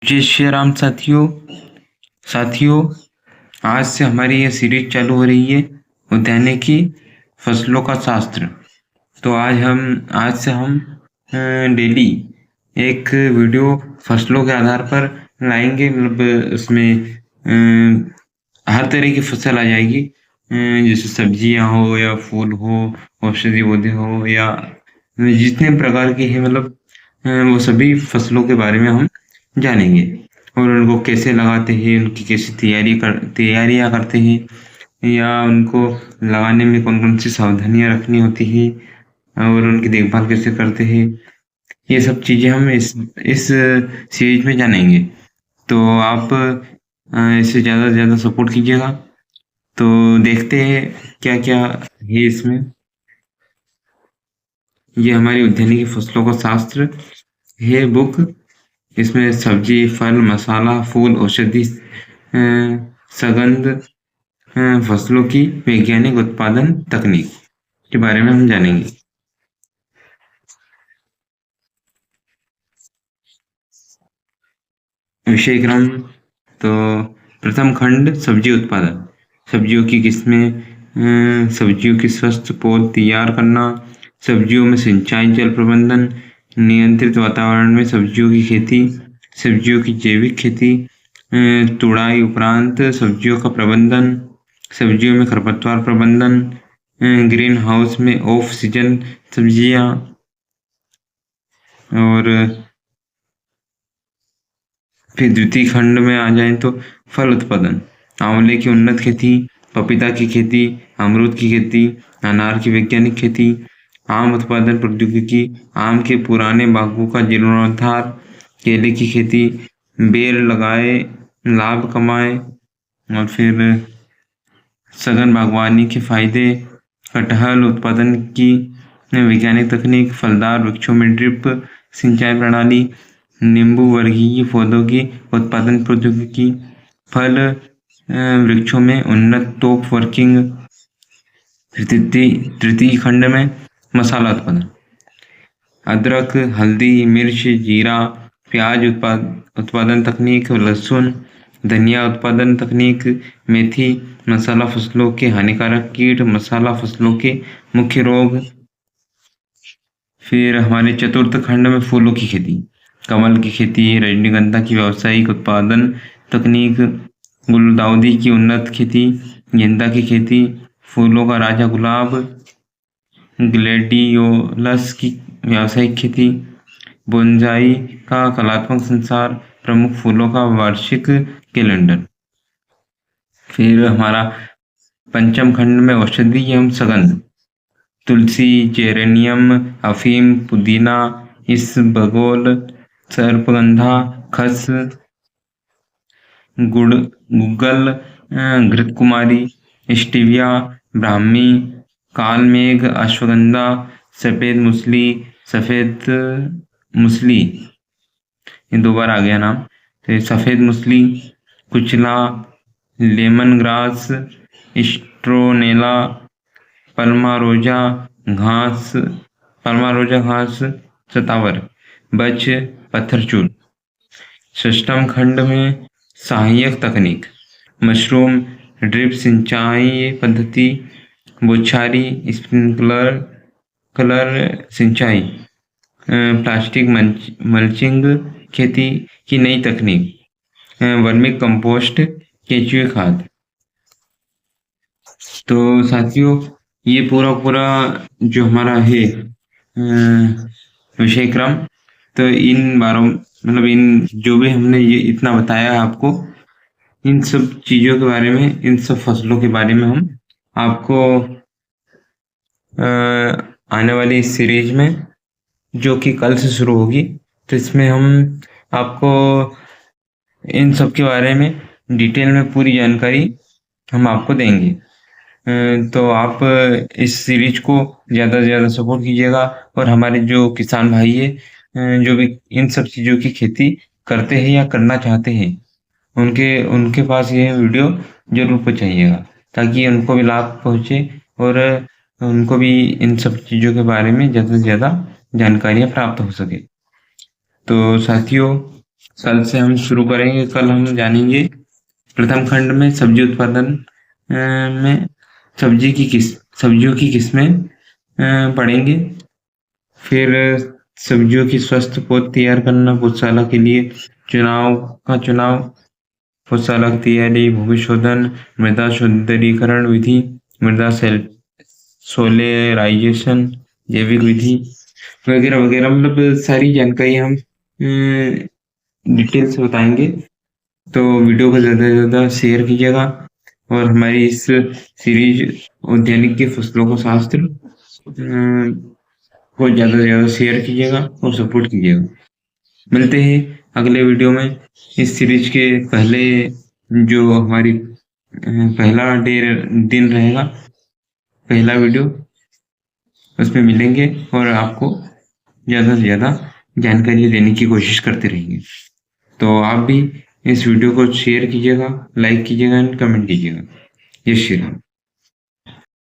जय श्री राम साथियों। साथियों, आज से हमारी ये सीरीज चालू हो रही है उद्यानिकी फसलों का शास्त्र। तो आज से हम डेली एक वीडियो फसलों के आधार पर लाएंगे। मतलब उसमें हर तरह की फसल आ जाएगी, जैसे सब्जियां हो या फूल हो, औषधि पौधे हो या जितने प्रकार की है, मतलब वो सभी फसलों के बारे में हम जानेंगे और उनको कैसे लगाते हैं, उनकी कैसे तैयारियां करते हैं या उनको लगाने में कौन कौन सी सावधानियां रखनी होती है और उनकी देखभाल कैसे करते हैं। ये सब चीज़ें हम इस सीरीज में जानेंगे। तो आप इसे ज़्यादा से ज़्यादा सपोर्ट कीजिएगा। तो देखते हैं क्या क्या है इसमें। ये हमारी उद्यानिकी फसलों का शास्त्र है बुक। इसमें सब्जी, फल, मसाला, फूल, औषधि, सगंध, फसलों की वैज्ञानिक उत्पादन तकनीक के बारे में हम जानेंगे। विषय क्रम। तो प्रथम खंड सब्जी उत्पादन। सब्जियों की किस्में, सब्जियों की स्वस्थ पौध तैयार करना, सब्जियों में सिंचाई, जल प्रबंधन, नियंत्रित वातावरण में सब्जियों की खेती, सब्जियों की जैविक खेती, तुड़ाई उपरांत सब्जियों का प्रबंधन, सब्जियों में खरपतवार प्रबंधन, ग्रीन हाउस में ऑफ सीजन सब्जियां, और फिर द्वितीय खंड में आ जाए तो फल उत्पादन। आंवले की उन्नत खेती, पपीता की खेती, अमरूद की खेती, अनार की वैज्ञानिक खेती, आम उत्पादन प्रौद्योगिकी, आम के पुराने बागों का जीर्णोद्धार, केले की खेती, बेल लगाए लाभ कमाए, और फिर सघन बागवानी के फायदे, कटहल उत्पादन की वैज्ञानिक तकनीक, फलदार वृक्षों में ड्रिप सिंचाई प्रणाली, नींबू वर्गीय पौधों की उत्पादन प्रौद्योगिकी, फल वृक्षों में उन्नत टॉप वर्किंग। तृतीय खंड में मसाला उत्पादन। अदरक, हल्दी, मिर्च, जीरा, प्याज उत्पादन तकनीक, लहसुन, धनिया उत्पादन तकनीक, मेथी, मसाला फसलों के हानिकारक कीट, मसाला फसलों के मुख्य रोग। फिर हमारे चतुर्थ खंड में फूलों की खेती। कमल की खेती, रजनीगंधा की व्यावसायिक उत्पादन तकनीक, गुलदाउदी की उन्नत खेती, गेंदा की खेती, फूलों का राजा गुलाब, ग्लेडियोलस की व्यावसायिक खेती, बोनसाई का कलात्मक संसार, प्रमुख फूलों का वार्षिक कैलेंडर। फिर हमारा पंचम खंड में औषधि एवं सगंध। तुलसी, जेरेनियम, अफीम, पुदीना, इसबगोल, सर्पगंधा, खस, गुग्गल, घृतकुमारी, स्टीविया, ब्राह्मी, कालमेघ, अश्वगंधा, सफेद मूसली, ये दो बार आ गया नाम। तो ये सफेद मूसली, कुचला, लेमन ग्रास, स्ट्रोनेला, पल्मारोजा घास, सतावर, बच, पत्थरचूर। षष्ठम खंड में सहायक तकनीक। मशरूम, ड्रिप सिंचाई पद्धति, बौछारी, स्प्रिंकलर कलर सिंचाई, प्लास्टिक मल्चिंग खेती की नई तकनीक, वर्मी कंपोस्ट, केंचुए खाद। तो साथियों, ये पूरा जो हमारा है विषय क्रम, तो इन बारों मतलब इन जो भी हमने ये इतना बताया है आपको, इन सब चीज़ों के बारे में, इन सब फसलों के बारे में हम आपको आने वाली इस सीरीज में, जो कि कल से शुरू होगी, तो इसमें हम आपको इन सब के बारे में डिटेल में पूरी जानकारी हम आपको देंगे। तो आप इस सीरीज को ज़्यादा से ज़्यादा सपोर्ट कीजिएगा और हमारे जो किसान भाई है, जो भी इन सब चीज़ों की खेती करते हैं या करना चाहते हैं, उनके पास ये वीडियो जरूर पहुँचाइएगा, ताकि उनको भी लाभ पहुँचे और उनको भी इन सब चीज़ों के बारे में ज़्यादा से ज़्यादा जानकारियाँ प्राप्त हो सके। तो साथियों, कल से हम शुरू करेंगे। कल हम जानेंगे प्रथम खंड में सब्जी उत्पादन में सब्जियों की किस्में पढ़ेंगे। फिर सब्जियों की स्वस्थ पौध तैयार करना, पौधशाला के लिए चुनाव, पौधशाला की तैयारी, भूमि शोधन, मृदा शुद्धिकरण विधि, मृदा सोलेराइजेशन, जैविक विधि वगैरह वगैरह, मतलब सारी जानकारी हम डिटेल से बताएंगे। तो वीडियो को ज़्यादा से ज़्यादा शेयर कीजिएगा और हमारी इस सीरीज उद्यानिक की फसलों का शास्त्र को ज़्यादा से ज़्यादा शेयर कीजिएगा और सपोर्ट कीजिएगा। मिलते हैं अगले वीडियो में। इस सीरीज के पहले जो हमारी पहला दिन रहेगा, पहला वीडियो, उसमें मिलेंगे और आपको ज़्यादा से ज़्यादा जानकारी देने की कोशिश करते रहेंगे। तो आप भी इस वीडियो को शेयर कीजिएगा, लाइक कीजिएगा एंड कमेंट कीजिएगा। जय श्री राम।